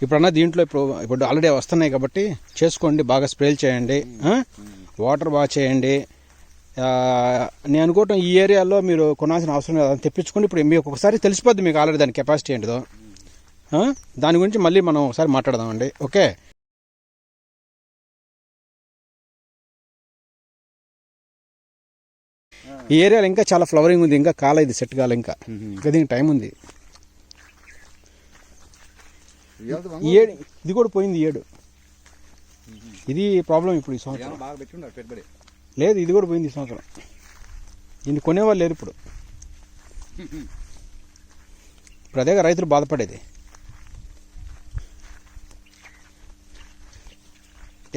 ఇప్పుడన్నా దీంట్లో ఇప్పుడు ఆల్రెడీ వస్తున్నాయి కాబట్టి చేసుకోండి, బాగా స్ప్రేలు చేయండి, వాటర్ బాగా చేయండి. నేను అనుకోవటం ఈ ఏరియాలో మీరు కొనాల్సిన అవసరం లేదు, అది తెప్పించుకోండి. ఇప్పుడు మీకు ఒకసారి తెలిసిపోద్ది మీకు ఆల్రెడీ దాని కెపాసిటీ ఏంటిదో. దాని గురించి మళ్ళీ మనం ఒకసారి మాట్లాడదామండి. ఓకే, ఈ ఏరియాలో ఇంకా చాలా ఫ్లవరింగ్ ఉంది, ఇంకా కాలేదు, సెట్ కాలే, ఇంకా దీనికి టైం ఉంది. ఇది కూడా పోయింది 7. ఇది ప్రాబ్లం ఇప్పుడు ఈ సంవత్సరం. లేదు, ఇది కూడా పోయింది ఈ సంవత్సరం. దీన్ని కొనేవాళ్ళు లేరు ఇప్పుడు అదేగా రైతులు బాధపడేది.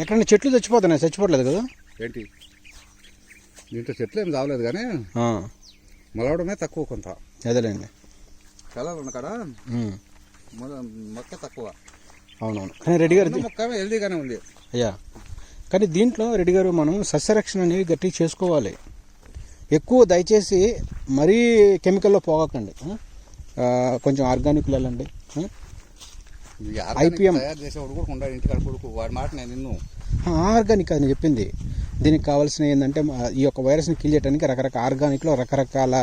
ఎక్కడన్నా చెట్లు చచ్చిపోతున్నాయి, చచ్చిపోవట్లేదు కదా ఏంటి దీంట్లో చెట్లు ఏం రావలేదు కానీ మొలవడమే తక్కువ కొంత. అదేలేండి, కలర్ ఉన్న కాడ మొక్క తక్కువ. అవునవును, కానీ రెడ్డి గారు మొక్క హెల్దీగానే ఉంది అయ్యా. కానీ దీంట్లో రెడ్డి గారు మనం సస్యరక్షణ అనేది గట్టిగా చేసుకోవాలి. ఎక్కువ దయచేసి మరీ కెమికల్లో పోగకండి, కొంచెం ఆర్గానిక్లు వెళ్ళండి. ఐపీఎం తయారు చేసేవాడు కూడా ఉండాలి ఇంటికాడ కొడుకు, వాడి మాట నేను నిన్ను ఆర్గానిక్ అది చెప్పింది. దీనికి కావాల్సిన ఏంటంటే ఈ యొక్క వైరస్ని కిల్ చేయడానికి రకరకాల ఆర్గానిక్లో రకరకాల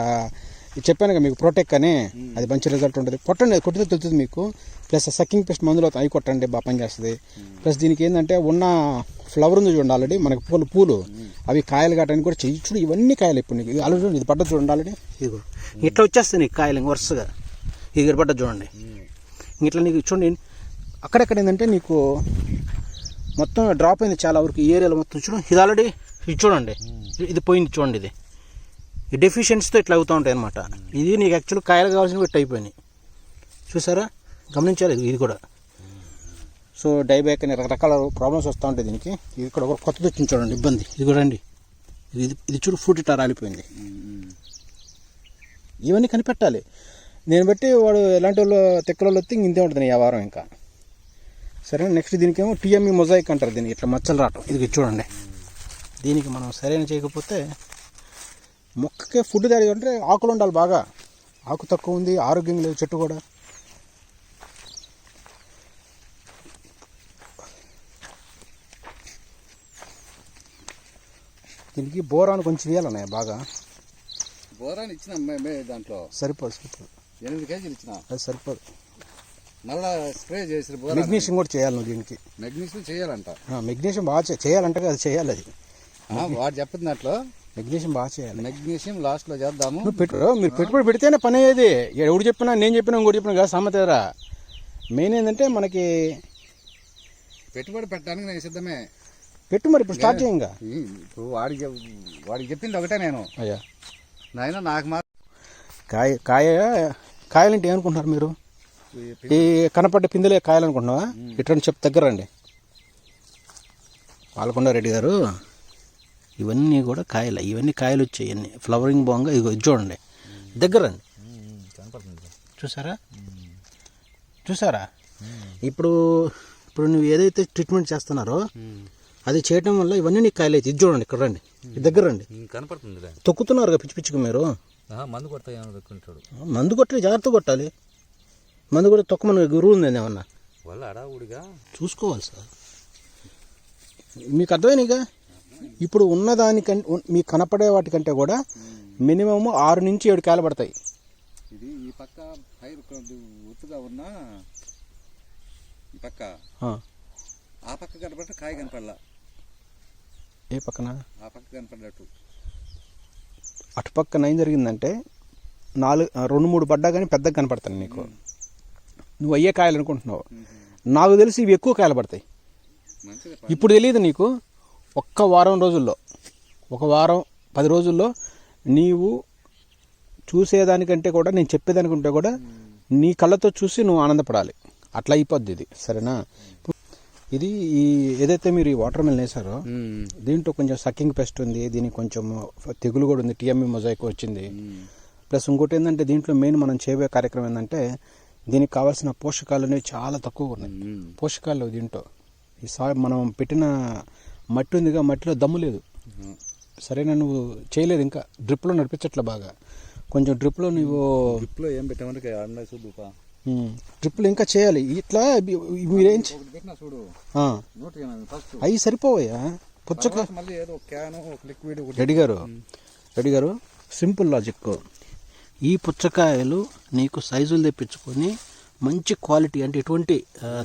చెప్పాను కదా మీకు, ప్రోటెక్ అని, అది మంచి రిజల్ట్ ఉంటుంది. కొట్టండి, కొట్టితే తెలుస్తుంది మీకు. ప్లస్ సక్కింగ్ పెస్ట్ మందులో అవి కొట్టండి, బాగా పనిచేస్తుంది. ప్లస్ దీనికి ఏంటంటే ఉన్న ఫ్లవర్ ఉంది చూడండి, ఆల్రెడీ మనకు పూలు అవి కాయలు కావడానికి కూడా చెయ్యి. చూడు ఇవన్నీ కాయలు ఇప్పుడు నీకు ఆల్రెడీ చూడండి, ఇది పడ్డది చూడండి ఆల్రెడీ. ఇదిగో ఇట్లా వచ్చేస్తాయి నీకు కాయలు వరుసగా, ఇది పడ్డది చూడండి. ఇట్లా నీకు చూడండి అక్కడెక్కడ ఏంటంటే నీకు మొత్తం డ్రాప్ అయింది చాలా వరకు ఈ ఏరియాలో మొత్తం. చూడండి ఇది ఆల్రెడీ, ఇది చూడండి ఇది పోయింది చూడండి. ఇది ఈ డెఫిషియన్సీతో ఇట్లా అవుతూ ఉంటాయి అనమాట. ఇది నీకు యాక్చువల్గా కాయలు కావాల్సినవి ఇట్లా అయిపోయినాయి, చూసారా, గమనించాలి. ఇది కూడా సో డైబ్యాక్ అనే రకరకాల ప్రాబ్లమ్స్ వస్తూ ఉంటాయి దీనికి. ఇది కూడా ఒక కొత్తది వచ్చింది చూడండి ఇబ్బంది. ఇది కూడా అండి, ఇది చూడు ఫ్రూట్ ఇట్లా రాలిపోయింది. ఇవన్నీ కనిపెట్టాలి. నేను బట్టి వాడు ఎలాంటి వాళ్ళు తెక్కలలో వస్తే ఇంతే ఉంటుంది ఆ వారం ఇంకా. సరే, నెక్స్ట్ దీనికేమో టీఎంఈ మొజాయిక్ అంటారు దీనికి, ఇట్లా మచ్చలు రావటం. ఇది చూడండి, దీనికి మనం సరైన చేయకపోతే మొక్కకే ఫుడ్ తయారు అంటే ఆకులు ఉండాలి బాగా. ఆకు తక్కువ ఉంది, ఆరోగ్యం లేదు చెట్టు కూడా. దీనికి బోరాన్ కొంచెం వేయాలన్నాయి బాగా. బోరాన్ ఇచ్చిన దాంట్లో సరిపోదు 8 కేజీలు ఇచ్చిన, అది సరిపోదు. మళ్ళా స్ప్రే చేసి మెగ్నీషియం కూడా చేయాలి నువ్వు దీనికి. మెగ్నీషియం చేయాలంట, మెగ్నీషియం బాగా చేయాలంటే అది చేయాలి. అది వాడు చెప్పిన దాంట్లో మెగ్నీషియం బాగా చేయాలి. మెగ్నీషియం లాస్ట్లో చేద్దాము. మీరు పెట్టుబడి పెడితేనే పని అయ్యేది. ఎవడు చెప్పినా నేను చెప్పినా ఇంకోటి చెప్పినా కదా సమ్మతేరా. మెయిన్ ఏంటంటే మనకి పెట్టుబడి పెట్టడానికి నేను సిద్ధమే. పెట్టు మరి, ఇప్పుడు స్టార్ట్ చేయంగా. ఇప్పుడు వాడికి చెప్పింది ఒకటే నేను, అయ్యా నాయన నాకు మా కాయలంటే ఏమనుకుంటున్నారు మీరు? ఈ కనపడ్డ పిందెలే కాయలు అనుకుంటున్నావా? ఇటువంటి చెప్పు దగ్గర రండి పాలకొండ రెడ్డి గారు. ఇవన్నీ కూడా కాయలు, ఇవన్నీ కాయలు వచ్చాయి, ఇవన్నీ ఫ్లవరింగ్ బాగుంగా. ఇగో చూడండి దగ్గర రండి, చూసారా. ఇప్పుడు నువ్వు ఏదైతే ట్రీట్మెంట్ చేస్తున్నారో అది చేయటం వల్ల ఇవన్నీ నీకు కాయలు అయితే. ఇది చూడండి, ఇక్కడ రండి, దగ్గర రండి. కనపడుతుంది, తొక్కుతున్నారు పిచ్చి పిచ్చికి మీరు. మందు కొడతాయి, మందు కొట్టాలి, జాగ్రత్తగా కొట్టాలి. మందు కూడా తొక్కమని గురువు ఉంది ఏమన్నా వల్ల అడావుడిగా చూసుకోవాలి సార్. మీకు అర్థమైనగా ఇప్పుడు ఉన్నదానికంటే మీకు కనపడే వాటికంటే కూడా మినిమం 6 నుంచి 7 కాయలు పడతాయి. ఇది ఈ పక్క పైరు ఒత్తుగా ఉన్న ఈ పక్క, ఆ పక్క కనపడ కాయ కనపడలా. ఏ పక్కన? ఆ పక్క కనపడ్డట్టు. అటుపక్కన ఏం జరిగిందంటే 2-3 పడ్డా కానీ పెద్దగా కనపడతాను నీకు. నువ్వు అయ్యే కాయలు అనుకుంటున్నావు. నాకు తెలిసి ఇవి ఎక్కువ కాయలు పడతాయి. ఇప్పుడు తెలియదు నీకు. ఒక్క వారం రోజుల్లో, 1 వారం 10 రోజుల్లో నీవు చూసేదానికంటే కూడా నేను చెప్పేదానికంటే కూడా నీ కళ్ళతో చూసి నువ్వు ఆనందపడాలి. అట్లా అయిపోద్ది ఇది, సరేనా. ఇది ఏదైతే మీరు ఈ వాటర్ మిలన్ వేసారో దీంట్లో కొంచెం సక్కింగ్ పెస్ట్ ఉంది, దీనికి కొంచెం తెగులు కూడా ఉంది, టీఎంఈ మొజాయిక్ వచ్చింది. ప్లస్ ఇంకోటి ఏంటంటే దీంట్లో మెయిన్ మనం చేయబోయే కార్యక్రమం ఏంటంటే దీనికి కావాల్సిన పోషకాలు అనేవి చాలా తక్కువగా ఉన్నాయి. పోషకాలు దీంట్లో ఈ మనం పెట్టిన మట్టి ఉందిగా, మట్టిలో దమ్ము లేదు. సరేనా, నువ్వు చేయలేదు ఇంకా, డ్రిప్లో నడిపించట్లే బాగా. కొంచెం డ్రిప్లో నువ్వు డ్రిప్లో ఏం పెట్టామంటే ట్రిప్పులు ఇంకా చేయాలి ఇట్లా మీరేం ఒకటి పెట్టినా చూడు ఆ, 180 ఫస్ట్. అవి సరిపోవయ్యా పుచ్చకాయ. తర్వాత మళ్ళీ ఏదో క్యాన్ ఒక లిక్విడ్ ఒకటి. రెడ్డి గారు సింపుల్ లాజిక్. ఈ పుచ్చకాయలు నీకు సైజులు తెప్పించుకొని మంచి క్వాలిటీ అంటే ఎటువంటి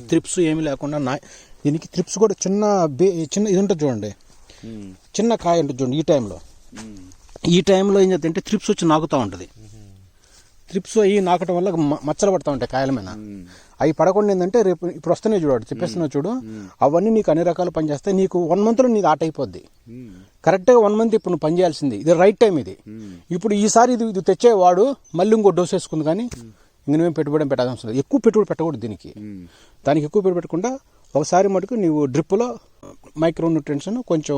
త్రిప్స్ ఏమీ లేకుండా దీనికి త్రిప్స్ కూడా చిన్న ఇది ఉంటుంది చూడండి, చిన్న కాయ ఉంటుంది చూడండి. ఈ టైంలో ఏం చేద్దంటే త్రిప్స్ వచ్చి నాకుతూ ఉంటుంది. త్రిప్స్ అవి నాకటం వల్ల మచ్చలు పడతా ఉంటాయి కాయల మీద. అవి పడకుండా ఏంటంటే రేపు ఇప్పుడు వస్తున్నాయి చూడు, చెప్పేస్తున్నా చూడు, అవన్నీ నీకు అన్ని రకాలు పనిచేస్తాయి. నీకు 1 monthలో నీకు ఆట అయిపోద్ది. కరెక్ట్గా 1 month ఇప్పుడు నువ్వు పని చేయాల్సింది, ఇది రైట్ టైం ఇది. ఇప్పుడు ఈసారి ఇది తెచ్చేవాడు మళ్ళీ ఇంకో డోస్ వేసుకుంది, కానీ ఇంక నువ్వేం పెట్టుబడి పెట్టాల్సి వస్తుంది. ఎక్కువ పెట్టుబడి పెట్టకూడదు దీనికి. దానికి ఎక్కువ పెట్టుబడి పెట్టకుండా ఒకసారి మటుకు నీవు డ్రిప్లో మైక్రో న్యూట్రియంట్స్ కొంచెం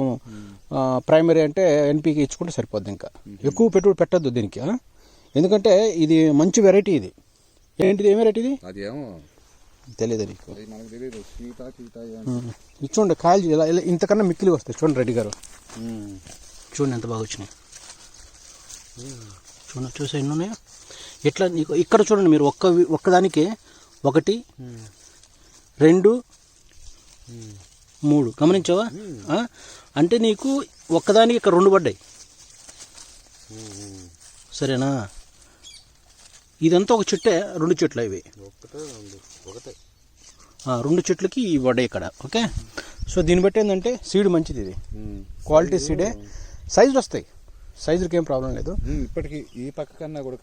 ప్రైమరీ అంటే ఎన్పీకి ఇచ్చుకుంటే సరిపోద్ది. ఇంకా ఎక్కువ పెట్టుబడి పెట్టద్దు దీనికి. ఎందుకంటే ఇది మంచి వెరైటీ. ఇది ఏంటిది, ఏం వెరైటీ ఇది? అదేమో తెలియదు నీకు. మనకు తెలియదు. ఇది చూడండి కాయలు ఇలా ఇంతకన్నా మిక్కిలి వస్తాయి. చూడండి రెడ్డి గారు, చూడండి ఎంత బాగా వచ్చినాయి. చూడండి, చూసా ఎన్ని ఉన్నాయో. ఎట్లా నీకు ఇక్కడ చూడండి, మీరు ఒక్కదానికి 1 2 3 గమనించావా? అంటే నీకు ఒక్కదానికి ఇక్కడ 2 పడ్డాయి. సరేనా? ఇదంతా ఒక చెట్టే, 2 చెట్లు ఇవి. 2 చెట్లకి ఇవి పడ్డాయి ఇక్కడ. ఓకే, సో దీన్ని బట్టి ఏంటంటే సీడ్ మంచిది, ఇది క్వాలిటీ సీడే. సైజులు వస్తాయి, సైజులకి ఏం ప్రాబ్లం లేదు. ఇప్పటికి ఈ పక్క కన్నా కూడా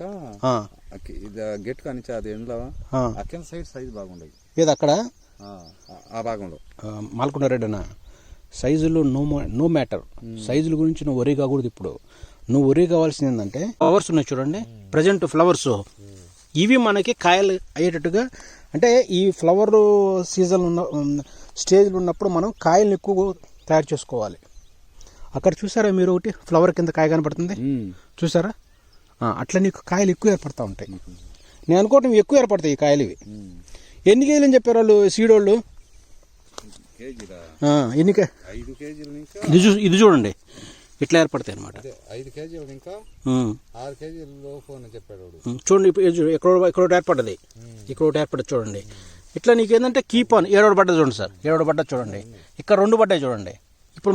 గెట్ కానీ అది ఎండ్లో అక్కడ సైడ్ సైజ్ బాగుండదు. ఏది అక్కడ ఆ భాగంలో మాల్కొండ రెడ్డనా, సైజులు నో మ్యాటర్. సైజుల గురించి నువ్వు వరీ కాకూడదు. ఇప్పుడు నువ్వు వరీ కావాల్సింది ఏంటంటే ఫ్లవర్స్ ఉన్నాయి చూడండి, ప్రజెంట్ ఫ్లవర్స్ ఇవి మనకి కాయలు అయ్యేటట్టుగా. అంటే ఈ ఫ్లవర్ సీజన్ ఉన్న స్టేజ్లో ఉన్నప్పుడు మనం కాయలను ఎక్కువ తయారు చేసుకోవాలి. అక్కడ చూసారా మీరు, ఒకటి ఫ్లవర్ కింద కాయ కనపడుతుంది చూసారా? అట్లా నీకు కాయలు ఎక్కువ ఏర్పడతా ఉంటాయి. నేను అనుకోవటం ఎక్కువ ఏర్పడతాయి ఈ కాయలు. ఇవి ఎన్ని కేజీలు అని చెప్పారు వాళ్ళు సీడోళ్ళు? ఎన్ని 5 కేజీలు. ఇది చూడండి ఇట్లా ఏర్పడతాయి అనమాట. 5 కేజీలు ఇంకా 6 కేజీల లోపు అని చెప్పాడు. చూడండి ఇక్కడ ఏర్పడ్డది, ఇక్కడ ఒకటి ఏర్పడ్డది చూడండి. ఇట్లా నీకేంటంటే కీప్ ఆన్. 7 పడ్డది చూడండి సార్, 7 పడ్డది చూడండి. ఇక్కడ 2 పడ్డాయి చూడండి. ఇప్పుడు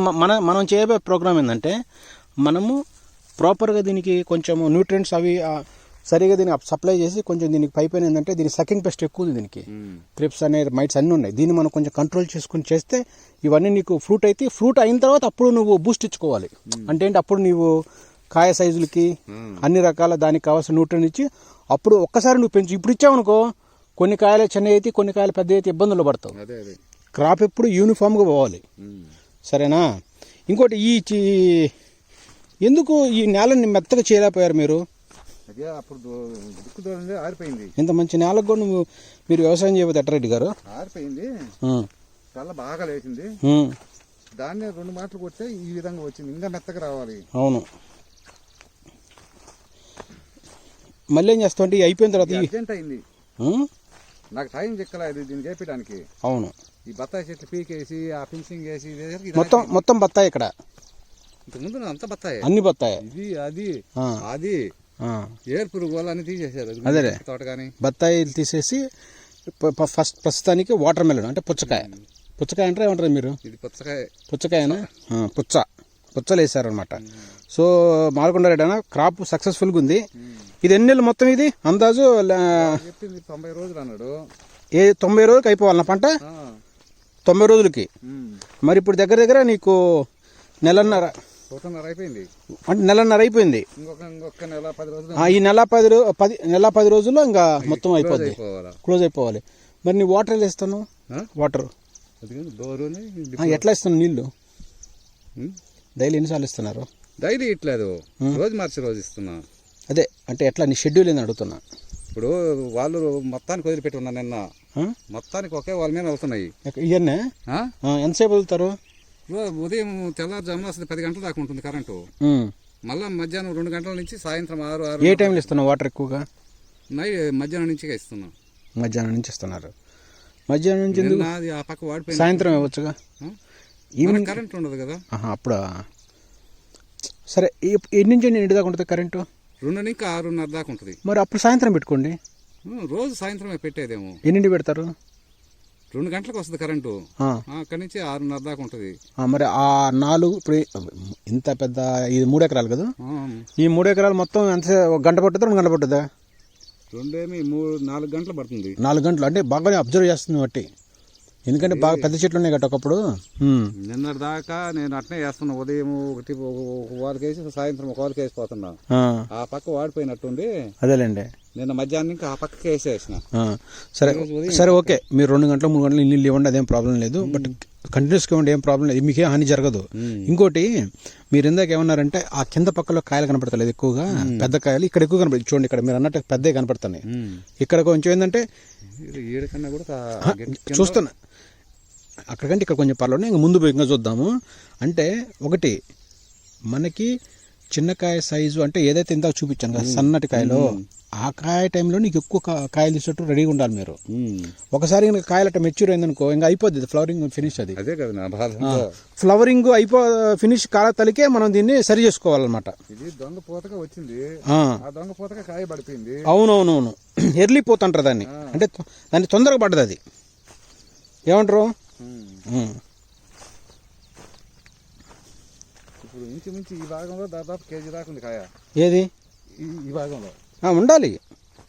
మనం చేయబోయే ప్రోగ్రామ్ ఏంటంటే మనము ప్రాపర్గా దీనికి కొంచెం న్యూట్రియంట్స్ అవి సరిగా దీనికి సప్లై చేసి కొంచెం దీనికి పైపైన ఏంటంటే దీనికి సకింగ్ పెస్ట్ ఎక్కువ ఉంది. దీనికి త్రిప్స్ అనే మైట్స్ అన్నీ ఉన్నాయి. దీన్ని మనం కొంచెం కంట్రోల్ చేసుకుని చేస్తే ఇవన్నీ నీకు ఫ్రూట్ అయితే, ఫ్రూట్ అయిన తర్వాత అప్పుడు నువ్వు బూస్ట్ ఇచ్చుకోవాలి. అంటే ఏంటి, అప్పుడు నీవు కాయ సైజులకి అన్ని రకాల దానికి కావాల్సిన న్యూట్రియం ఇచ్చి అప్పుడు ఒక్కసారి నువ్వు పెంచు. ఇప్పుడు ఇచ్చావనుకో కొన్ని కాయలు చిన్న అయితే, కొన్ని కాయలు పెద్ద అయితే ఇబ్బందులు పడతావు. క్రాప్ ఎప్పుడు యూనిఫామ్గా పోవాలి. సరేనా? ఇంకోటి ఎందుకు ఈ నేలని మెత్తగా చేయలేకపోయారు మీరు? ఆరిపోయింది. ఇంత మంచి నేలకు కూడా మీరు వ్యవసాయం చేయబోతే ఎట్టారెడ్డి గారు? ఆరిపోయింది, చాలా బాగా లేచింది. దాన్ని 2 మాటలు కొడితే ఈ విధంగా వచ్చింది. ఇంకా మెత్తగా రావాలి. అవును. మళ్ళీ ఏం చేస్తావు అంటే అయిపోయిన తర్వాత అర్జెంట్ అయింది, నాకు టైం చెక్కలేదు దీన్ని చేపించడానికి. అవును. ఈ బత్తాయి చెట్లు పీకేసి ఆ ఫినిషింగ్ వేసి మొత్తం బత్తాయి ఇక్కడ. ఇంతకుముందు అంతా బత్తాయి, అన్ని బత్తాయి. అది ఏర్ పురుగు వాళ్ళని తీసేశారు. అదే తోట కానీ బత్తాయిలు తీసేసి ప్రస్తుతానికి వాటర్ మెలన్ అంటే పుచ్చకాయ అంటే ఏమంటారు మీరు? ఇది పుచ్చకాయనా? పుచ్చలు వేసారనమాట. సో మాల్కొండ రెడ్డి అన్న క్రాప్ సక్సెస్ఫుల్గా ఉంది. ఇది ఎన్ని నెలలు మొత్తం? ఇది అందాజు 90 రోజులు అన్నాడు. 90 రోజులకి అయిపోవాలన్న పంట? 90 రోజులకి. మరి ఇప్పుడు దగ్గర నీకు నెలన్నర అయిపోయింది. అంటే నెలన్నర అయిపోయింది. ఇంకొక నెల 10 రోజులు. ఈ నెల 10 రోజుల్లో ఇంకా మొత్తం అయిపోద్ది, క్లోజ్ అయిపోవాలి. మరి నీ వాటర్ ఎలా ఇస్తాను? వాటర్ ఎట్లా ఇస్తాను? నీళ్లు డైలీ ఎన్నిసార్లు ఇస్తున్నారు? డైలీ ఇట్లేదు, రోజు మార్చి రోజు ఇస్తున్నా. అదే అంటే ఎట్లా నీ షెడ్యూల్ ఏంది అడుగుతున్నా. ఇప్పుడు వాళ్ళు మొత్తానికి వదిలిపెట్టి ఉన్నా నిన్న, మొత్తానికి ఒకే వాళ్ళ మీద అవుతున్నాయి. ఇవన్నీ ఎంతసేపు వదులుతారు? ఉదయం తెల్లారుజామున అసలు 10 గంటల దాకా ఉంటుంది కరెంటు. మళ్ళీ మధ్యాహ్నం 2 గంటల నుంచి సాయంత్రం 6. ఏ టైంలో ఇస్తున్నావు వాటర్ ఎక్కువగా? మధ్యాహ్నం నుంచి ఇస్తున్నా. మధ్యాహ్నం నుంచి ఇస్తున్నారు. మధ్యాహ్నం నుంచి ఆ పక్క వాడిపోయి సాయంత్రం ఇవ్వచ్చుగా. ఈవినింగ్ కరెంట్ ఉండదు కదా అప్పుడా? సరే, ఎన్ని నుంచి ఎన్ని దాకా ఉంటుంది కరెంటు? 2 నుంచి 6:30 దాకా ఉంటుంది. మరి అప్పుడు సాయంత్రం పెట్టుకోండి. రోజు సాయంత్రమే పెట్టేదేమో. ఎన్నింటి పెడతారు? 2 గంటలకు వస్తుంది కరెంటు, అక్కడి నుంచి 6:30 దాకా ఉంటుంది. మరి ఆ 4 ఇప్పుడు ఇంత పెద్ద ఇది 3 ఎకరాలు కదా, ఈ 3 ఎకరాలు మొత్తం ఎంత ఒక గంట పట్టుద్దా 2 గంటలు పట్టుద్దా? 4 గంటలు పడుతుంది. 4 గంటలు అంటే బాగానే అబ్జర్వ్ చేస్తుంది బట్టి, ఎందుకంటే బాగా పెద్ద చెట్లు ఉన్నాయి కదా ఒకప్పుడు. నిన్నటి దాకా నేను అట్నే వేస్తున్నా, ఉదయం ఒకటి ఒక వాళ్ళకి వేసి సాయంత్రం ఒక వాళ్ళకి వేసిపోతున్నా. ఆ పక్క వాడిపోయినట్టుంది. అదేలేండి, నిన్న మధ్యాహ్నం ఇంకా ఆ పక్కకి వేసేసిన. సరే సరే ఓకే, మీరు 2 గంటలు 3 గంటలు నీళ్ళు ఇవ్వండి, అదేం ప్రాబ్లం లేదు. బట్ కంటిన్యూస్గా ఇవ్వండి, ఏం ప్రాబ్లం లేదు, మీకేం హాని జరగదు. ఇంకోటి మీరు ఇందాక ఏమన్నారంటే ఆ కింద పక్కలో కాయలు కనపడతలేదు ఎక్కువగా, పెద్ద కాయలు ఇక్కడ ఎక్కువ కనపడుతుంది. చూడండి ఇక్కడ మీరు అన్నట్టు పెద్దవి కనపడుతున్నాయి. ఇక్కడ కొంచెం ఏంటంటే ఏడుకన్నా కూడా చూస్తున్నా, అక్కడికంటే ఇక్కడ కొంచెం పర్లేదు. ఇంకా ముందు పోయి ఇంకా చూద్దాము. అంటే ఒకటి మనకి చిన్న కాయ సైజు అంటే ఏదైతే ఇందాక చూపించాను కదా సన్నటి కాయలో, ఆ కాయ టైంలో నీకు ఎక్కువ కాయలు తీసేట్టు రెడీగా ఉండాలి మీరు. ఒకసారి ఇంకా కాయలు అట్లా మెచ్యూర్ అయిందనుకో ఇంకా అయిపోద్ది ఫ్లవరింగ్ ఫినిష్. అది అదే కదా నా బాధ, ఫ్లవరింగ్ ఫినిష్ కాల తలికే మనం దీన్ని సరి చేసుకోవాలన్నమాట. ఇది దొంగ పూతగా వచ్చింది, ఆ దొంగ పూతగా కాయ పడిపోయింది. అవునవునవును, ఎర్లీ పోతుంటారు దాన్ని, అంటే దాన్ని తొందరగా పడ్డది. అది ఏమంటారు? ఇప్పుడు ఇంచుమించు ఈ భాగంలో దాదాపు కేజీ దాకా ఉంది కాయ. ఏది ఈ భాగంలో ఉండాలి,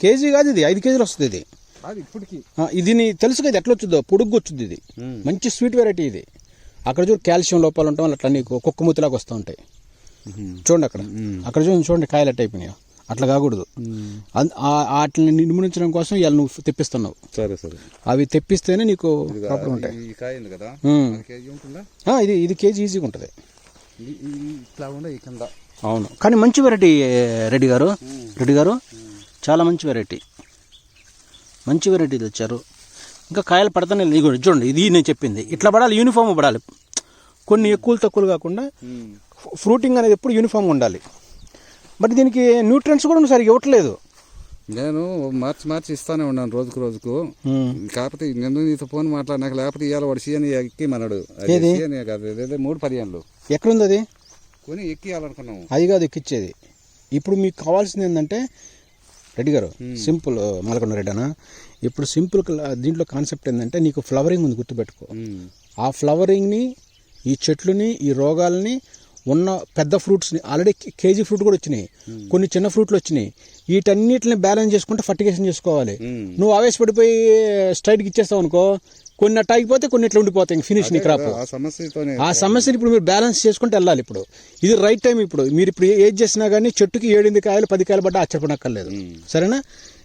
కేజీ కాదు ఇది 5 కేజీలు వస్తుంది. ఇది అది ఇప్పటికి ఇది నీ తెలుసు కదా ఎట్లా వచ్చిందో, పొడుగ్గు వచ్చింది. ఇది మంచి స్వీట్ వెరైటీ. ఇది అక్కడ చూడు కాల్షియం లోపాలు ఉంటాం వల్ల అట్లా నీకు కుక్కమూతిలాగా వస్తూ ఉంటాయి. చూడండి అక్కడ చూడండి కాయలు ఎట్ట అయిపోయినాయో, అట్లా కాకూడదు. వాటిని నిర్మూలించడం కోసం ఇవాళ నువ్వు తెప్పిస్తున్నావు. సరే సరే, అవి తెప్పిస్తేనే నీకు ప్రాపర్ ఉంటాయి. ఇది కేజీ ఈజీగా ఉంటుంది. అవును, కానీ మంచి వెరైటీ రెడ్డి గారు చాలా మంచి వెరైటీ తెచ్చారు. ఇంకా కాయలు పడతానే లేదు. చూడండి ఇది నేను చెప్పింది, ఇట్లా పడాలి, యూనిఫామ్ పడాలి. కొన్ని ఎక్కువ తక్కువలు కాకుండా ఫ్రూటింగ్ అనేది ఎప్పుడు యూనిఫామ్గా ఉండాలి. బట్ దీనికి న్యూట్రియంట్స్ కూడా సరిగ్గా ఇవ్వట్లేదు. నేను మార్చి ఇస్తానే ఉన్నాను రోజుకు. కాకపోతే నిన్న నీతో ఫోన్ మాట్లాడినాక, లేకపోతే ఇవాళ వాడు సీఎన్ ఎక్కిమన్నాడు. 3-15 ఎక్కడుంది అది కొని ఎక్కియాలనుకున్నాము. అది కాదు ఎక్కిచ్చేది. ఇప్పుడు మీకు కావాల్సింది ఏంటంటే రెడ్డి గారు, సింపుల్ మలకొండ రెడ్డనా, ఇప్పుడు సింపుల్ దీంట్లో కాన్సెప్ట్ ఏంటంటే నీకు ఫ్లవరింగ్ ఉంది గుర్తుపెట్టుకో. ఆ ఫ్లవరింగ్ని, ఈ చెట్లుని, ఈ రోగాలని, ఉన్న పెద్ద ఫ్రూట్స్ని, ఆల్రెడీ కేజీ ఫ్రూట్ కూడా వచ్చినాయి, కొన్ని చిన్న ఫ్రూట్లు వచ్చినాయి, వీటన్నిటిని బ్యాలెన్స్ చేసుకుంటే ఫర్టిగేషన్ చేసుకోవాలి. నువ్వు ఆవేశపడిపోయి స్ట్రైట్కి ఇచ్చేస్తావు అనుకో, కొన్ని అట్ట ఆగిపోతే కొన్ని ఇట్లా ఉండిపోతాయి, ఫినిష్ నీ క్రాప్. ఆ సమస్యని ఇప్పుడు మీరు బ్యాలెన్స్ చేసుకుంటే వెళ్ళాలి. ఇప్పుడు ఇది రైట్ టైం. ఇప్పుడు మీరు ఏది చేసినా కానీ చెట్టుకి 7-8 కాయలు 10 కాయలు పడ్డా ఆశ్చర్యపడక్కర్లేదు. సరేనా?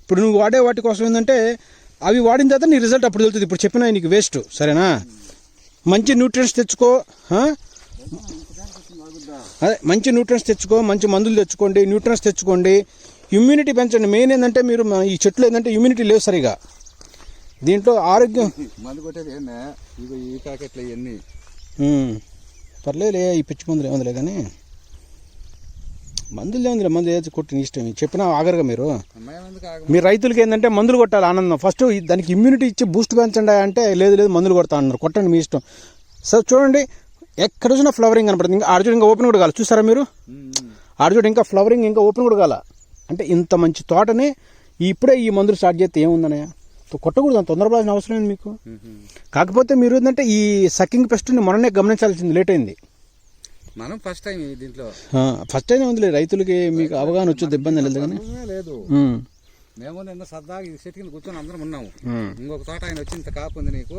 ఇప్పుడు నువ్వు వాడే వాటి కోసం ఏంటంటే అవి వాడిన తర్వాత నీ రిజల్ట్ అప్పుడు తెలుస్తుంది. ఇప్పుడు చెప్పినా నీకు వేస్ట్. సరేనా? మంచి న్యూట్రియంట్స్ తెచ్చుకో, అదే మంచి న్యూట్రియంట్స్ తెచ్చుకో, మంచి మందులు తెచ్చుకోండి, న్యూట్రియంట్స్ తెచ్చుకోండి, ఇమ్యూనిటీ పెంచండి. మెయిన్ ఏంటంటే మీరు ఈ చెట్లు ఏంటంటే ఇమ్యూనిటీ లేవు సరిగా. దీంట్లో ఆరోగ్యం మందు కొట్టేది ఈ ప్యాకెట్లు ఇవన్నీ పర్లేదు, ఈ పిచ్చి మందులు ఏముందిలే, కానీ మందులు ఏముందిలే, మందులు ఏది కొట్టిన ఇష్టం చెప్పినా ఆగరుగా. మీరు రైతులకి ఏంటంటే మందులు కొట్టాలి, ఆనందం. ఫస్ట్ దానికి ఇమ్యూనిటీ ఇచ్చి బూస్ట్ పెంచండి అంటే లేదు మందులు కొడతా అన్నారు. కొట్టండి, మీ ఇష్టం. సార్ చూడండి, ఎక్కడ చూసినా ఫ్లవరింగ్ కనపడుతుంది. ఇంకా ఆడచూడు ఇంకా ఓపెన్ కూడా కాల, చూసారా మీరు? ఆడచూడు ఇంకా ఫ్లవరింగ్ ఇంకా ఓపెన్ కూడా కాల. అంటే ఇంత మంచి తోటని ఇప్పుడే ఈ మందులు స్టార్ట్ చేస్తే ఏముందనే కొట్టకూడదు, అంత తొందరపడాల్సిన అవసరం లేదు మీకు. కాకపోతే మీరు ఏంటంటే ఈ సక్కింగ్ పెస్ట్ని మొన్ననే గమనించాల్సింది, లేట్ అయింది. మనం ఫస్ట్ టైం దీంట్లో ఫస్ట్ టైం ఉంది అవగాహన మీకు అవగాహన వచ్చేది ఇబ్బంది లేదు. కానీ లేదు, మేము నిన్న సరదాగా ఈ చెట్టు కింద కూర్చొని అందరం ఉన్నాము. ఇంకొక తోట ఆయన వచ్చి ఇంత కాపు ఉంది నీకు,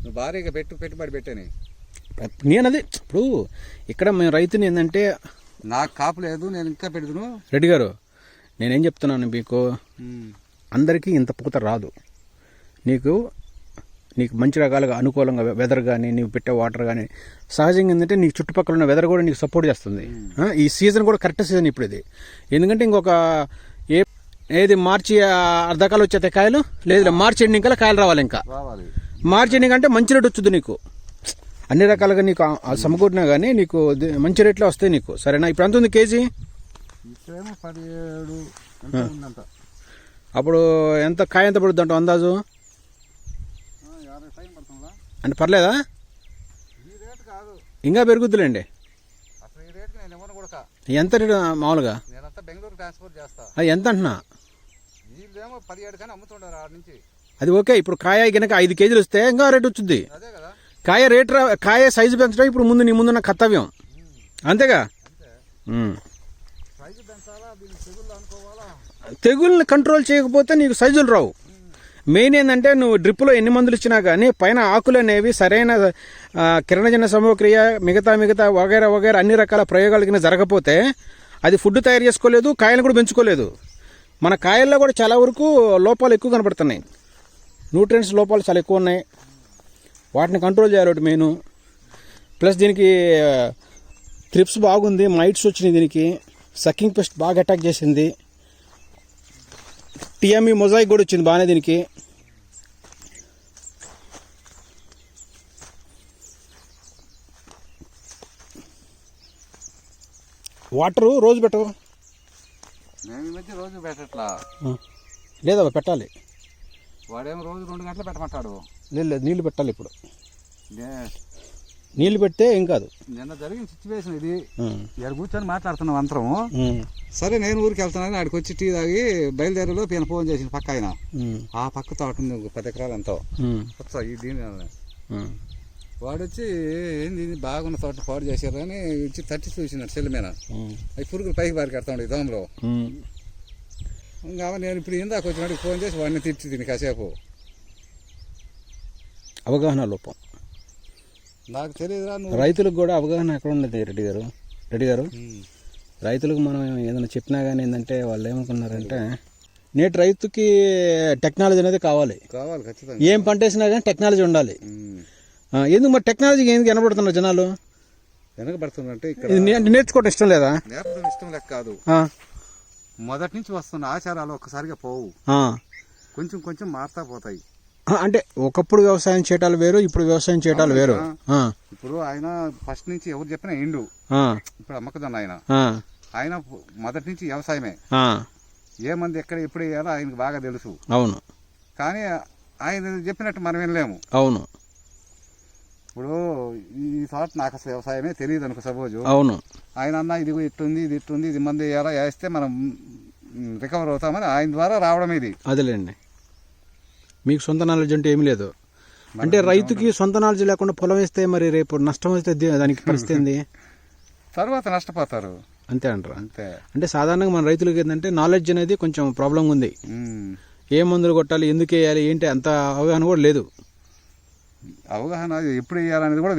నువ్వు భారీగా పెట్టుబడి పెట్టాను. నేను అదే ఇప్పుడు ఇక్కడ మేము రైతుని ఏంటంటే నాకు కాపు లేదు, నేను ఇంకా పెడుతును. రెడ్డి గారు, నేనేం చెప్తున్నాను మీకు, అందరికీ ఇంత పూత రాదు. నీకు మంచి రకాలుగా అనుకూలంగా వెదర్ కానీ, నీవు పెట్టే వాటర్ కానీ, సహజంగా ఏంటంటే నీకు చుట్టుపక్కల ఉన్న వెదర్ కూడా నీకు సపోర్ట్ చేస్తుంది. ఈ సీజన్ కూడా కరెక్ట్ సీజన్ ఇప్పుడు ఇది. ఎందుకంటే ఇంకొక ఏది మార్చి అర్ధకాలం వచ్చేతే కాయలు లేదు, మార్చి ఎండింగ్ కల్లా కాయలు రావాలి. ఇంకా మార్చి ఎండింగ్ అంటే మంచి రేటు వచ్చింది నీకు, అన్ని రకాలుగా నీకు సమకూరినా కానీ నీకు మంచి రేట్లో వస్తాయి నీకు. సరేనా? ఇప్పుడు ఎంత ఉంది కేజీ? 17 అప్పుడు ఎంత కాయ ఎంత పడుద్ది అంటావు అందాజు? అంటే పర్లేదా? ఇంకా పెరుగుద్దులేండి. ఎంత రేటు మామూలుగా? బెంగళూరు ట్రాన్స్పోర్ట్ చేస్తా. ఎంత అంటున్నా? వీళ్ళేమో 17 కానీ అమ్ముతుండారు ఆడ నుంచి. అది ఓకే. ఇప్పుడు కాయ గనక 5 కేజీలు వస్తే ఇంకా రేట్ వచ్చింది. అదే కదా, కాయ రేట్ కాయ సైజు పెంచడం ఇప్పుడు నీ ముందున్న కర్తవ్యం. అంతేగా. సైజు పెంచాలా, దీన్ని తెగుళ్ళు అనుకోవాలా. తెగుల్ని కంట్రోల్ చేయకపోతే నీకు సైజులు రావు. మెయిన్ ఏంటంటే నువ్వు డ్రిప్లో ఎన్ని మందులు ఇచ్చినా కానీ పైన ఆకులు అనేవి సరైన కిరణజన్య సమక్రియ మిగతా వగైరా అన్ని రకాల ప్రయోగాలు కింద జరగకపోతే అది ఫుడ్ తయారు చేసుకోలేదు, కాయలు కూడా పెంచుకోలేదు. మన కాయల్లో కూడా చాలా వరకు లోపాలు ఎక్కువ కనపడుతున్నాయి. న్యూట్రియంట్స్ లోపాలు చాలా ఎక్కువ ఉన్నాయి. వాటిని కంట్రోల్ చేయాలి ఒకటి మెయిన్. ప్లస్ దీనికి త్రిప్స్ బాగుంది, మైట్స్ వచ్చినాయి, దీనికి సక్కింగ్ పెస్ట్ బాగా అటాక్ చేసింది. టిఎంఈ మొజాయిక్ కూడా వచ్చింది బాగానే దీనికి. వాటర్ రోజు పెట్టవు? మేము ఈ మధ్య రోజు పెట్టట్లా. లేదా పెట్టాలి. వాడేమో రోజు 2 గంటలు పెట్టమంటాడు. లేదు నీళ్లు పెట్టాలి ఇప్పుడు. నీళ్ళు పెడితే ఏం కాదు. నిన్న జరిగిన సిచ్యువేషన్ ఇది. ఇక్కడ కూర్చొని మాట్లాడుతున్నాం అంతరము. సరే నేను ఊరికి వెళ్తున్నాను, ఆడికి వచ్చి టీ తాగి బయలుదేరిలో ఈయన ఫోన్ చేసిన పక్క ఆయన. ఆ పక్క తోట ఉంది 10 ఎకరాలు ఎంతో. దీని వాడు వచ్చి ఏంది బాగున్న తోట పాడు చేశారు అని వచ్చి తట్టి చూసినాడు సెల్ మీద. అవి పురుగులు పైకి బారికెడతాడు ఈ దోమలో. ఇంకా నేను ఇప్పుడు ఇందాక వచ్చినాడికి ఫోన్ చేసి వాడిని తిట్టి తిని కాసేపు. అవగాహన లోపం. నాకు తెలియదురా. రైతులకు కూడా అవగాహన ఎక్కడ ఉండదు రెడ్డి గారు. రైతులకు మనం ఏదైనా చెప్పినా కానీ ఏంటంటే వాళ్ళు ఏమనుకున్నారంటే నేటి రైతుకి టెక్నాలజీ అనేది కావాలి ఖచ్చితంగా. ఏం పంట వేసినా కానీ టెక్నాలజీ ఉండాలి. ఎందుకు మరి టెక్నాలజీకి ఎందుకు వెనబడుతున్నారు జనాలు? వెనకబడుతుందంటే ఇక్కడ నేర్చుకోవడం ఇష్టం లేదా? నేర్పడం ఇష్టం లేక కాదు, మొదటి నుంచి వస్తున్న ఆచారాలు ఒక్కసారిగా పోవు, కొంచెం మారుతా పోతాయి. అంటే ఒకప్పుడు వ్యవసాయం చేయటాలు వేరు, ఇప్పుడు వ్యవసాయం చేయటాలు వేరు. ఇప్పుడు ఆయన ఫస్ట్ నుంచి ఎవరు చెప్పినా ఎండు, ఇప్పుడు అమ్మకదన్న ఆయన మొదటి నుంచి వ్యవసాయమే. ఏ మంది ఎక్కడ ఎప్పుడు వేయాలో ఆయనకు బాగా తెలుసు. అవును. కానీ ఆయన చెప్పినట్టు మనం వినలేము. అవును. ఇప్పుడు ఈ తోట నాకు అసలు వ్యవసాయమే తెలియదు అనుకో సపోజ్. అవును. ఆయన అన్న ఇది ఇట్టుంది ఇది మంది ఎలా వేస్తే మనం రికవర్ అవుతామని ఆయన ద్వారా రావడం ఇది. అదేలేండి. మీకు సొంత నాలెడ్జ్ అంటే ఏమి లేదు. అంటే రైతుకి సొంత నాలెడ్జ్ లేకుండా పొలం వేస్తే మరి రేపు నష్టం వస్తే దానికి పరిస్థితి ఏంది? తర్వాత నష్టపోతారు. అంతే అంటారు. అంతే. అంటే సాధారణంగా మన రైతులకి ఏంటంటే నాలెడ్జ్ అనేది కొంచెం ప్రాబ్లం ఉంది. ఏ మందులు కొట్టాలి, ఎందుకు వేయాలి, ఏంటి అంత అవగాహన కూడా లేదు. అవగాహన ఎప్పుడు వేయాలనేది కూడా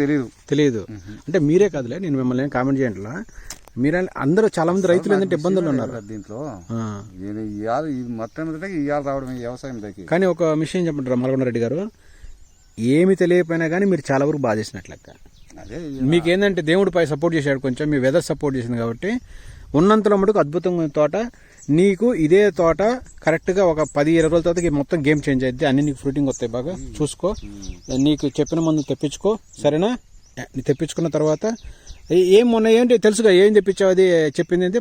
తెలియదు. అంటే మీరే కాదులే, నేను మిమ్మల్ని కామెంట్ చేయట్లా. మీరే అందరూ చాలా మంది రైతులు ఏంటంటే ఇబ్బందులు ఉన్నారు దీంట్లో. మొత్తం రావడం వ్యవసాయం. కానీ ఒక విషయం చెప్పంటారా మల్కొండ రెడ్డి గారు, ఏమి తెలియకపోయినా కానీ మీరు చాలా వరకు బాగా చేసినట్లు లెక్క. అదే మీకేందంటే దేవుడిపై సపోర్ట్ చేశాడు, కొంచెం మీ వెదర్ సపోర్ట్ చేసింది కాబట్టి ఉన్నంతలో మటుకు అద్భుతంగా తోట. నీకు ఇదే తోట కరెక్ట్గా ఒక 10-20 రోజుల తర్వాత మొత్తం గేమ్ చేంజ్ అయితే అన్ని నీకు ఫ్రూటింగ్ వస్తాయి. బాగా చూసుకో, నీకు చెప్పిన మందు తెప్పించుకో, సరేనా? తెప్పించుకున్న తర్వాత ఏం మొన్న ఏంటి తెలుసుగా, ఏం తెప్పించావు? అది చెప్పింది ఏంటి?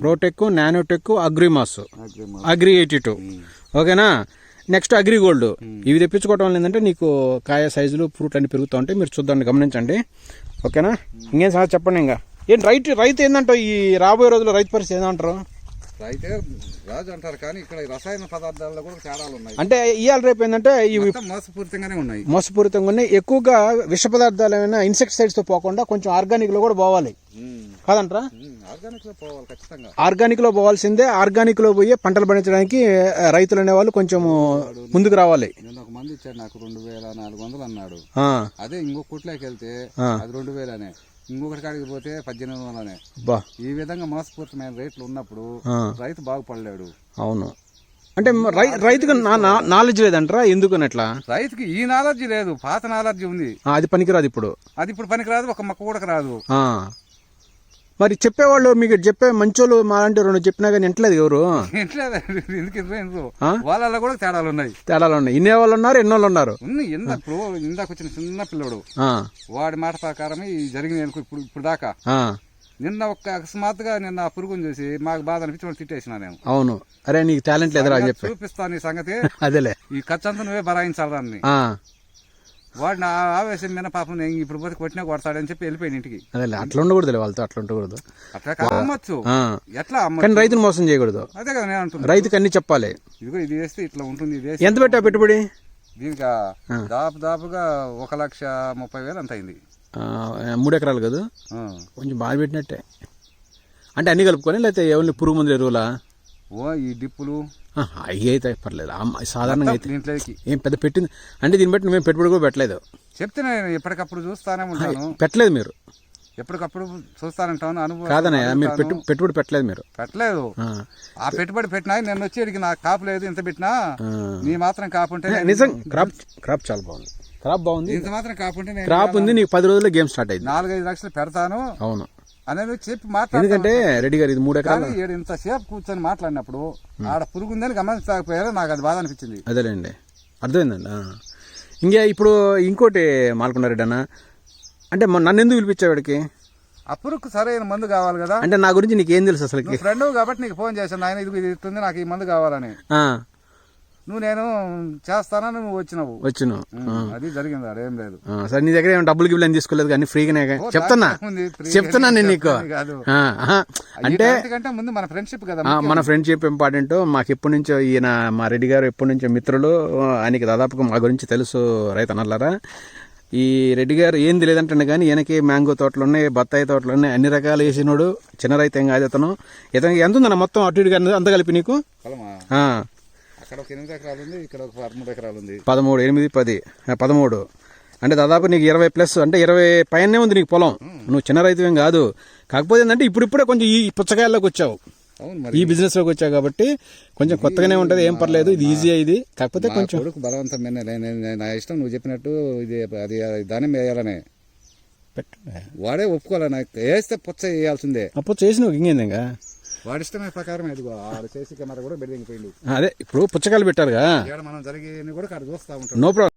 ప్రోటెక్, నానోటెక్, అగ్రిమాస్, అగ్రి 82. ఓకేనా? Next agri gold. ఇవి తెప్పించుకోవడం వల్ల ఏంటంటే నీకు కాయ సైజులు ఫ్రూట్ అన్ని పెరుగుతూ ఉంటాయి. మీరు చూద్దాం, గమనించండి. ఓకేనా? ఇంకేం సార్ చెప్పండి. ఇంకా ఏంటి రైతు ఏంటంటావు ఈ రాబోయే రోజుల్లో రైతు పరిస్థితి ఏందంటారు? రైతే రాజు అంటారు కానీ ఇక్కడ రసాయన పదార్థాల్లో కూడా తేడాలు ఉన్నాయి. అంటే ఇవాళ రేపు ఏంటంటే ఇవి మోసపూరితంగా ఉన్నాయి. ఎక్కువగా విష పదార్థాలు ఏమైనా ఇన్సెక్టిసైడ్స్ తో పోకుండా కొంచెం ఆర్గానిక్ లో కూడా పోవాలి కాదంటారా? ఆర్గానిక్ లో పోవాలి ఖచ్చితంగా. ఆర్గానిక్ లో పోవాల్సిందే. ఆర్గానిక్ లో పోయి పంటలు పండించడానికి రైతులు అనేవాళ్ళు కొంచెం ముందుకు రావాలి. నేను ఒక మంది ఇచ్చాడు నాకు 2400 అన్నాడు. అదే ఇంకొక కొట్లోకి వెళ్తే అది 2000 ఇంకొకటి కాడికి పోతే 1800. ఈ విధంగా మోసపూరితమైన రేట్లు ఉన్నప్పుడు రైతు బాగుపడలేడు. అవును. అంటే రైతుకు నాలెడ్జ్ లేదంటారా? ఎందుకనట్లా? రైతుకి ఈ నాలెడ్జ్ లేదు, పాత నాలెడ్జ్ ఉంది. అది పనికిరాదు ఇప్పుడు. అది ఇప్పుడు పనికిరాదు, ఒక మొక్క కూడా రాదు. మరి చెప్పేవాళ్ళు మీకు చెప్పే మంచోళ్ళు మాలాంటి 2 చెప్పినా కానీ ఎంటలేదు ఎవరు? వాళ్ళలో కూడా తేడాలు ఉన్నాయి. ఇన్నే వాళ్ళు ఉన్నారు, ఎన్నోళ్ళు ఉన్నారు. ఇందాక వచ్చిన చిన్న పిల్లడు వాడి మాట ప్రకారం జరిగింది ఇప్పుడు దాకా. నిన్న ఒక్క అకస్మాత్తుగా నిన్న పురుగుని చూసి మాకు బాధ అనిపించి తిట్టేసిన నేను. అవును. అరే నీకు టాలెంట్ లేదురా అని చెప్పి చూపిస్తాను ఈ సంగతి. అదేలే, ఈ ఖర్చు అంతా నువ్వే భరాయించాలి దాన్ని. వాడు నా ఆవేశం మీద పాపం నేను ఇప్పుడు పోతే కొట్టినా కొడతాడని చెప్పి వెళ్ళిపోయాడు ఇంటికి. అదే అట్లా ఉండకూడదు, వాళ్ళతో అట్లా ఉండకూడదు. అట్లా అమ్మచ్చు, ఎట్లా కానీ అమ్మచ్చు, రైతుని మోసం చేయకూడదు. అదే కదా నేను అంటున్నా. రైతుకి అన్ని చెప్పాలి. ఇదిగో ఇది వేస్తే ఇట్లా ఉంటుంది, ఇది వేస్తే ఎంత పెట్టా పెట్టుబడి దీనికి దాపుగా 1,30,000 అంత అయింది. 3 ఎకరాలు కదా, కొంచెం బాగా పెట్టినట్టే. అంటే అన్ని కలుపుకొని లేకపోతే ఎవరిని పురుగు మందులు ఎరువులా? ఈ డిప్పులు అవి అయితే పర్లేదు, సాధారణంగా అయితే దీంట్లోకి ఏం పెద్ద పెట్టింది అంటే దీన్ని బట్టి మేము పెట్టుబడి కూడా పెట్టలేదు. చెప్తే నేను ఎప్పటికప్పుడు చూస్తానే ఉంటాను. పెట్టలేదు మీరు, ఎప్పటికప్పుడు చూస్తానంటాను. అనుభవం కాదన్నయ్య, మీరు పెట్టుబడి పెట్టలేదు మీరు. పెట్టలేదు. ఆ పెట్టుబడి పెట్టినా నేను వచ్చి ఇక్కడికి నాకు కాపు లేదు, ఇంత పెట్టినా నీ మాత్రం కాపు ఉంటే నిజం. క్రాప్ చాలా బాగుంది, క్రాప్ బాగుంది, ఇంత మాత్రం కాపు ఉంటే క్రాప్ ఉంది. నీకు 10 రోజుల్లో గేమ్ స్టార్ట్ అయింది. 4-5 లక్షలు పెడతాను. అవును అనేది చెప్పి ఎందుకంటే రెడ్డి గారు ఇది 3 ఎకరాలు ఇంతసేపు కూర్చొని మాట్లాడినప్పుడు ఆడ పురుగుందని గమనించకపోయారో నాకు అది బాధ అనిపించింది. అదేలేండి, అర్థమైందండి. ఇంకా ఇప్పుడు ఇంకోటి మాల్కొండ రెడ్డి అన్న, అంటే నన్ను ఎందుకు పిలిపించావు వాడికి? ఆ పురుగుకు సరైన మందు కావాలి కదా. అంటే నా గురించి నీకేం తెలుసు అసలు? ఫ్రెండ్ కాబట్టి నీకు ఫోన్ చేశాను, ఆయన ఇది ఇస్తుంది నాకు ఈ మందు కావాలని. నువ్వు నేను చేస్తానని నువ్వు వచ్చినావు. అది జరిగింది, అదేం లేదు. సరే, నీ దగ్గర ఏమైనా డబ్బులు గిబ్బులు ఏం తీసుకోలేదు కానీ ఫ్రీగానే చెప్తున్నా నేను నీకు. అంటే ముందు మన ఫ్రెండ్షిప్ కదా, మన ఫ్రెండ్షిప్ ఇంపార్టెంట్. మాకు ఎప్పటి నుంచో ఈయన మా రెడ్డి గారు ఎప్పటి నుంచో మిత్రులు, ఆయనకి దాదాపుగా మా గురించి తెలుసు రైతన్నలారా. ఈ రెడ్డి గారు ఏం తెలియదంటే కానీ ఈయనకి మ్యాంగో తోటలు ఉన్నాయి, బత్తాయి తోటలు ఉన్నాయి, అన్ని రకాలు వేసినోడు. చిన్న రైతు ఏం కాదు అతను. ఇతనికి ఎంత ఉందన్న మొత్తం అటు ఇటుగా అంత కలిపి నీకు? అక్కడ ఒక 8 ఎకరాలు ఉంది, ఇక్కడ ఒక 13 ఎకరాలు ఉంది. 13, 8, 10, 13 అంటే దాదాపు నీకు 20+ అంటే 20 పైనే ఉంది నీకు పొలం. నువ్వు చిన్న రైతు ఏం కాదు. కాకపోతే ఏంటంటే ఇప్పుడిప్పుడే కొంచెం ఈ పుచ్చకాయల్లోకి వచ్చావు, ఈ బిజినెస్ లోకి వచ్చావు కాబట్టి కొంచెం కొత్తగానే ఉంటది, ఏం పర్లేదు. ఇది ఈజీ ఇది, కాకపోతే కొంచెం బలవంతం నా ఇష్టం. నువ్వు చెప్పినట్టు ఇది అది దాని వేయాలనే వాడే ఒప్పుకోవాలి. నాకు వేస్తే పుచ్చ వేయాల్సిందే. అప్పుడు చేసినావు ఇంకేందిగా వాడిష్టమే ప్రకారం. అది చేసి కెమెరా కూడా బెడ్డింగ్ పోయింది. అదే ఇప్పుడు పుచ్చకాయలు పెట్టారుగా, మనం జరిగి కూడా చూస్తా ఉంటాం. No problem.